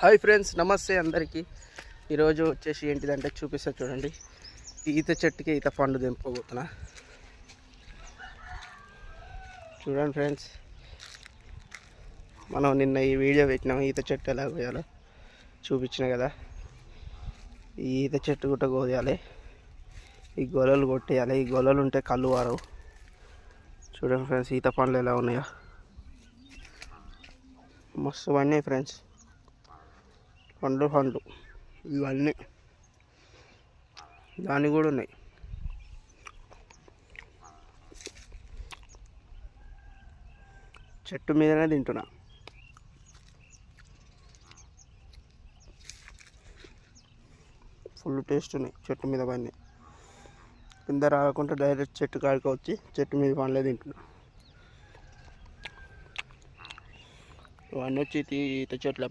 Hi friends, నమస్తే అందరికీ. ఈరోజు వచ్చేసి ఏంటిదంటే చూపిస్తా చూడండి. ఈత చెట్టుకి ఈత పండు దింపబోతున్నా. చూడండి ఫ్రెండ్స్, మనం నిన్న ఈ వీడియో పెట్టినాం, ఈత చెట్టు ఎలా కోయాలో చూపించిన కదా. ఈ ఈత చెట్టు కూడా కోయాలి, ఈ గొలలు కొట్టేయాలి. ఈ గొలలు ఉంటే కళ్ళు వారవు. చూడండి ఫ్రెండ్స్, ఈత పండ్లు ఎలా ఉన్నాయో మస్తు పడినాయి ఫ్రెండ్స్. పండ్లు ఇవన్నీ దాన్ని కూడా ఉన్నాయి. చెట్టు మీదనే తింటున్నా. ఫుల్ టేస్ట్ ఉన్నాయి. చెట్టు మీద పడినాయి. కింద రాకుండా డైరెక్ట్ చెట్టు కాడికి వచ్చి చెట్టు మీద పండ్లే తింటున్నా. ఇవన్నీ వచ్చి ఈత చెట్ల